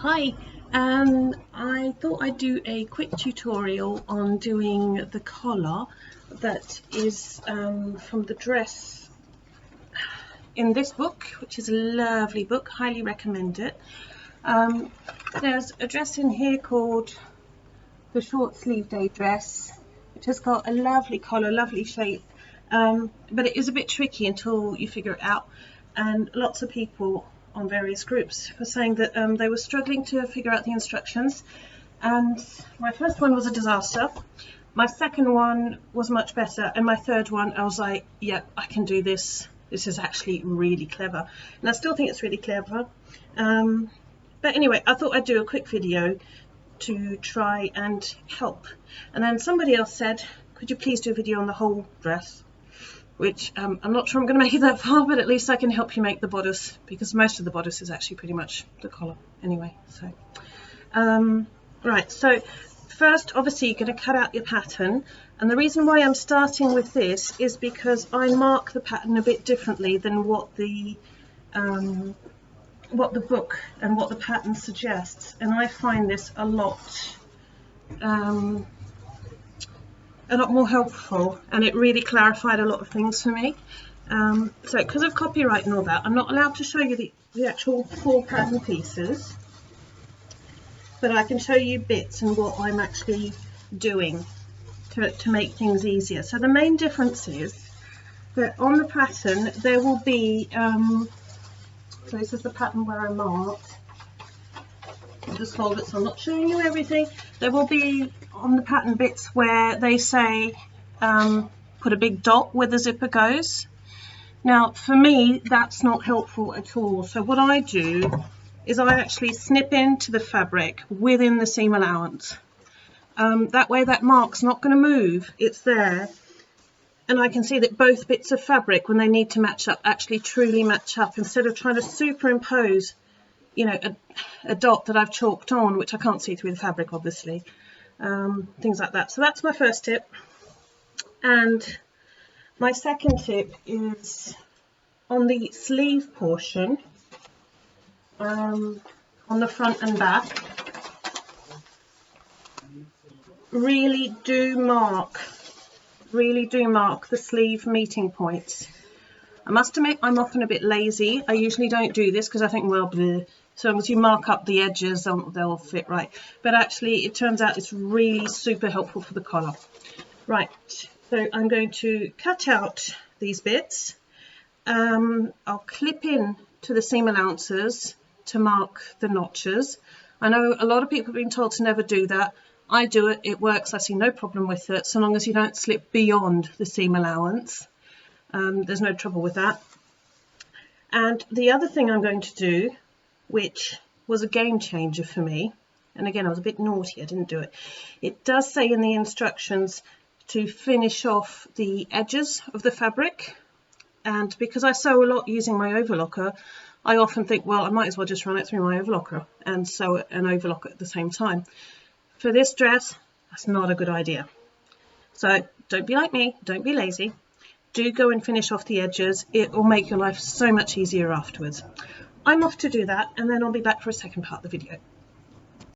Hi, I thought I'd do a quick tutorial on doing the collar that is from the dress in this book, which is a lovely book, highly recommend it. There's a dress in here called the short sleeve day dress, which has got a lovely collar, lovely shape, but it is a bit tricky until you figure it out, and lots of people on various groups were saying that they were struggling to figure out the instructions, and my first one was a disaster. My second one was much better, and my third one I was like, yeah, I can do this. This is actually really clever, and I still think it's really clever. But anyway, I thought I'd do a quick video to try and help. And then somebody else said, could you please do a video on the whole dress? Which I'm not sure I'm going to make it that far, but at least I can help you make the bodice, because most of the bodice is actually pretty much the collar anyway. So right, so first obviously you're going to cut out your pattern, and the reason why I'm starting with this is because I mark the pattern a bit differently than what the book and what the pattern suggests, and I find this a lot more helpful, and it really clarified a lot of things for me. So because of copyright and all that, I'm not allowed to show you the actual full pattern pieces, but I can show you bits and what I'm actually doing to make things easier. So the main difference is that on the pattern there will be, so this is the pattern where I marked. I'll just hold it so I'm not showing you everything. There will be on the pattern bits where they say put a big dot where the zipper goes. Now for me that's not helpful at all, so what I do is I actually snip into the fabric within the seam allowance. That way that mark's not going to move, it's there, and I can see that both bits of fabric, when they need to match up, actually truly match up, instead of trying to superimpose, you know, a dot that I've chalked on, which I can't see through the fabric obviously. Things like that. So that's my first tip, and my second tip is on the sleeve portion, on the front and back, really do mark the sleeve meeting points. I must admit I'm often a bit lazy. I usually don't do this because I think, well, bleh, so long as you mark up the edges, they'll fit right. But actually, it turns out it's really super helpful for the collar. Right, so I'm going to cut out these bits. I'll clip in to the seam allowances to mark the notches. I know a lot of people have been told to never do that. I do it, it works, I see no problem with it, so long as you don't slip beyond the seam allowance. There's no trouble with that. And the other thing I'm going to do, which was a game changer for me, and again I was a bit naughty, I didn't do it. It does say in the instructions to finish off the edges of the fabric, and because I sew a lot using my overlocker, I often think, well, I might as well just run it through my overlocker and sew an overlocker at the same time. For this dress, that's not a good idea. So don't be like me, don't be lazy. Do go and finish off the edges. It will make your life so much easier afterwards. I'm off to do that, and then I'll be back for a second part of the video.